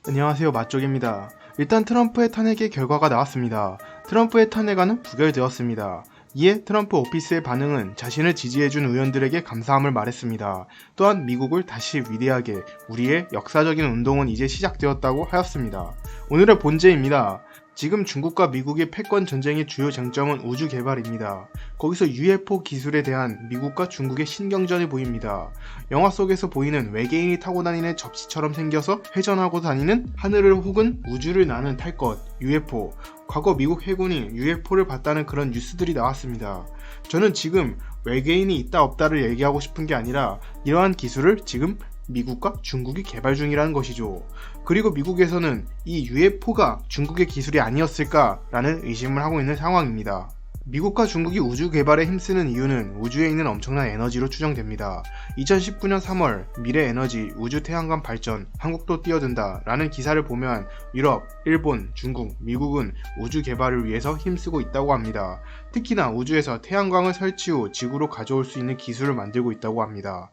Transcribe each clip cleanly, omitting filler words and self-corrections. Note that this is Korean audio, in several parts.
안녕하세요, 맛쪽입니다. 일단 트럼프의 탄핵의 결과가 나왔습니다. 트럼프의 탄핵안은 부결되었습니다. 이에 트럼프 오피스의 반응은 자신을 지지해준 의원들에게 감사함을 말했습니다. 또한 미국을 다시 위대하게, 우리의 역사적인 운동은 이제 시작되었다고 하였습니다. 오늘의 본제입니다. 지금 중국과 미국의 패권 전쟁의 주요 쟁점은 우주 개발입니다. 거기서 UFO 기술에 대한 미국과 중국의 신경전이 보입니다. 영화 속에서 보이는 외계인이 타고 다니는 접시처럼 생겨서 회전하고 다니는 하늘을 혹은 우주를 나는 탈 것, UFO. 과거 미국 해군이 UFO를 봤다는 그런 뉴스들이 나왔습니다. 저는 지금 외계인이 있다 없다를 얘기하고 싶은 게 아니라 이러한 기술을 지금 미국과 중국이 개발 중이라는 것이죠. 그리고 미국에서는 이 UFO가 중국의 기술이 아니었을까라는 의심을 하고 있는 상황입니다. 미국과 중국이 우주 개발에 힘쓰는 이유는 우주에 있는 엄청난 에너지로 추정됩니다. 2019년 3월 미래 에너지 우주 태양광 발전 한국도 뛰어든다 라는 기사를 보면 유럽, 일본, 중국, 미국은 우주 개발을 위해서 힘쓰고 있다고 합니다. 특히나 우주에서 태양광을 설치 후 지구로 가져올 수 있는 기술을 만들고 있다고 합니다.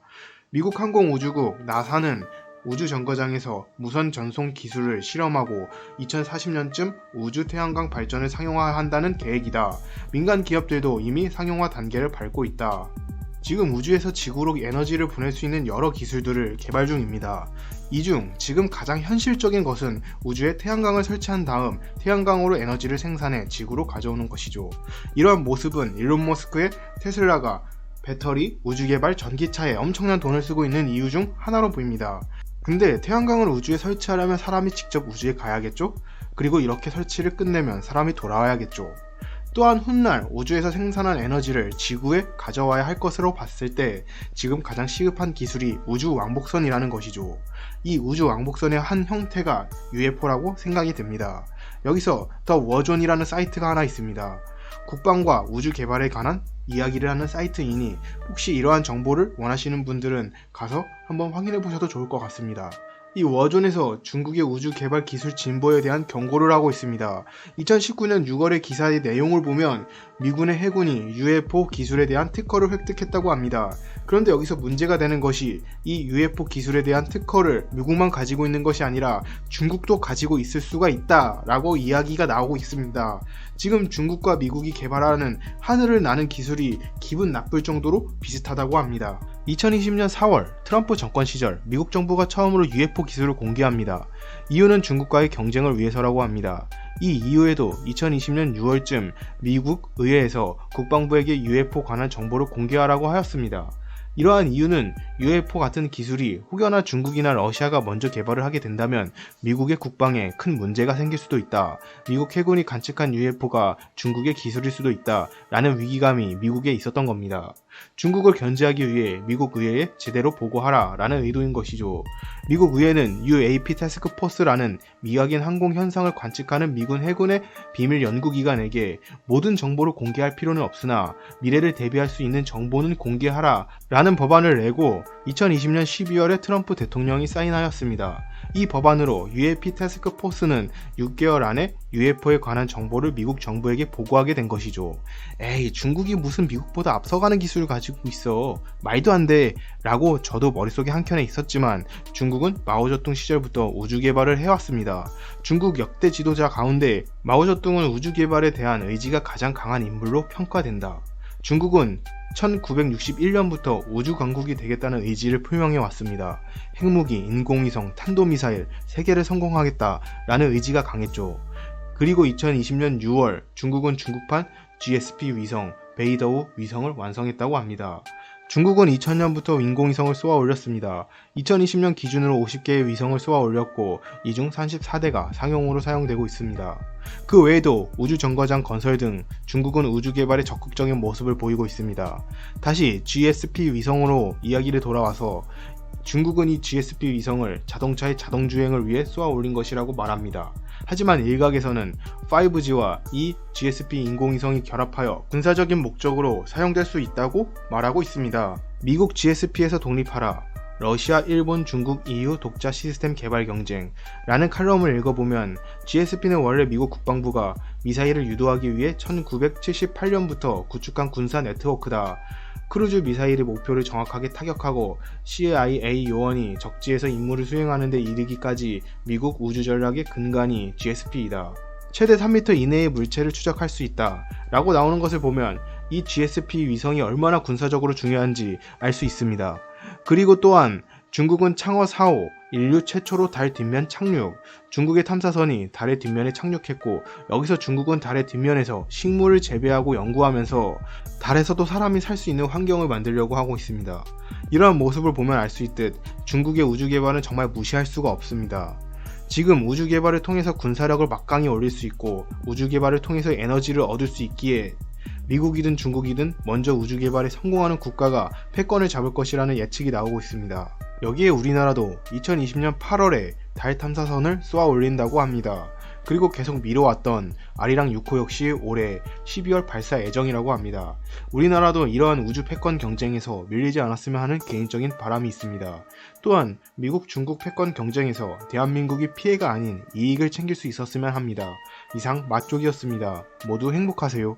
미국 항공우주국 나사는 우주정거장에서 무선 전송 기술을 실험하고 2040년쯤 우주 태양광 발전을 상용화한다는 계획이다. 민간 기업들도 이미 상용화 단계를 밟고 있다. 지금 우주에서 지구로 에너지를 보낼 수 있는 여러 기술들을 개발 중입니다. 이 중 지금 가장 현실적인 것은 우주에 태양광을 설치한 다음 태양광으로 에너지를 생산해 지구로 가져오는 것이죠. 이러한 모습은 일론 머스크의 테슬라가 배터리, 우주개발, 전기차에 엄청난 돈을 쓰고 있는 이유 중 하나로 보입니다. 근데 태양광을 우주에 설치하려면 사람이 직접 우주에 가야겠죠? 그리고 이렇게 설치를 끝내면 사람이 돌아와야겠죠. 또한 훗날 우주에서 생산한 에너지를 지구에 가져와야 할 것으로 봤을 때 지금 가장 시급한 기술이 우주 왕복선이라는 것이죠. 이 우주 왕복선의 한 형태가 UFO라고 생각이 됩니다. 여기서 더 워존이라는 사이트가 하나 있습니다. 국방과 우주 개발에 관한 이야기를 하는 사이트이니 혹시 이러한 정보를 원하시는 분들은 가서 한번 확인해 보셔도 좋을 것 같습니다. 이 워존에서 중국의 우주 개발 기술 진보에 대한 경고를 하고 있습니다. 2019년 6월의 기사의 내용을 보면 미군의 해군이 UFO 기술에 대한 특허를 획득했다고 합니다. 그런데 여기서 문제가 되는 것이 이 UFO 기술에 대한 특허를 미국만 가지고 있는 것이 아니라 중국도 가지고 있을 수가 있다라고 이야기가 나오고 있습니다. 지금 중국과 미국이 개발하는 하늘을 나는 기술이 기분 나쁠 정도로 비슷하다고 합니다. 2020년 4월 트럼프 정권 시절 미국 정부가 처음으로 UFO 기술을 공개합니다. 이유는 중국과의 경쟁을 위해서라고 합니다. 이 이후에도 2020년 6월쯤 미국 의회에서 국방부에게 UFO 관한 정보를 공개하라고 하였습니다. 이러한 이유는 UFO 같은 기술이 혹여나 중국이나 러시아가 먼저 개발을 하게 된다면 미국의 국방에 큰 문제가 생길 수도 있다. 미국 해군이 관측한 UFO가 중국의 기술일 수도 있다. 라는 위기감이 미국에 있었던 겁니다. 중국을 견제하기 위해 미국 의회에 제대로 보고하라 라는 의도인 것이죠. 미국 의회는 UAP 태스크포스라는 미확인 항공 현상을 관측하는 미군 해군의 비밀 연구기관에게 모든 정보를 공개할 필요는 없으나 미래를 대비할 수 있는 정보는 공개하라 라는 법안을 내고 2020년 12월에 트럼프 대통령이 사인하였습니다. 이 법안으로 UAP 태스크포스는 6개월 안에 UFO에 관한 정보를 미국 정부에게 보고하게 된 것이죠. 에이, 중국이 무슨 미국보다 앞서가는 기술을 가지고 있어. 말도 안 돼. 라고 저도 머릿속에 한켠에 있었지만 중국은 마오쩌둥 시절부터 우주 개발을 해왔습니다. 중국 역대 지도자 가운데 마오쩌둥은 우주 개발에 대한 의지가 가장 강한 인물로 평가된다. 중국은 1961년부터 우주 강국이 되겠다는 의지를 표명해 왔습니다. 핵무기, 인공위성, 탄도미사일 3개를 성공하겠다라는 의지가 강했죠. 그리고 2020년 6월 중국은 중국판 GSP 위성, 베이더우 위성을 완성했다고 합니다. 중국은 2000년부터 인공위성을 쏘아 올렸습니다. 2020년 기준으로 50개의 위성을 쏘아 올렸고 이 중 34대가 상용으로 사용되고 있습니다. 그 외에도 우주정거장 건설 등 중국은 우주 개발에 적극적인 모습을 보이고 있습니다. 다시 GSP 위성으로 이야기를 돌아와서 중국은 이 GSP 위성을 자동차의 자동주행을 위해 쏘아 올린 것이라고 말합니다. 하지만 일각에서는 5G와 이 GSP 인공위성이 결합하여 군사적인 목적으로 사용될 수 있다고 말하고 있습니다. 미국 GSP에서 독립하라. 러시아, 일본, 중국, EU 독자 시스템 개발 경쟁 라는 칼럼을 읽어보면 GSP는 원래 미국 국방부가 미사일을 유도하기 위해 1978년부터 구축한 군사 네트워크다 크루즈 미사일의 목표를 정확하게 타격하고 CIA 요원이 적지에서 임무를 수행하는 데 이르기까지 미국 우주 전략의 근간이 GSP이다. 최대 3m 이내의 물체를 추적할 수 있다 라고 나오는 것을 보면 이 GSP 위성이 얼마나 군사적으로 중요한지 알 수 있습니다. 그리고 또한 중국은 창어 4호, 인류 최초로 달 뒷면 착륙, 중국의 탐사선이 달의 뒷면에 착륙했고 여기서 중국은 달의 뒷면에서 식물을 재배하고 연구하면서 달에서도 사람이 살 수 있는 환경을 만들려고 하고 있습니다. 이러한 모습을 보면 알 수 있듯 중국의 우주 개발은 정말 무시할 수가 없습니다. 지금 우주 개발을 통해서 군사력을 막강히 올릴 수 있고 우주 개발을 통해서 에너지를 얻을 수 있기에 미국이든 중국이든 먼저 우주 개발에 성공하는 국가가 패권을 잡을 것이라는 예측이 나오고 있습니다. 여기에 우리나라도 2020년 8월에 달 탐사선을 쏘아 올린다고 합니다. 그리고 계속 미뤄왔던 아리랑 6호 역시 올해 12월 발사 예정이라고 합니다. 우리나라도 이러한 우주 패권 경쟁에서 밀리지 않았으면 하는 개인적인 바람이 있습니다. 또한 미국 중국 패권 경쟁에서 대한민국이 피해가 아닌 이익을 챙길 수 있었으면 합니다. 이상 맛쪽이었습니다. 모두 행복하세요.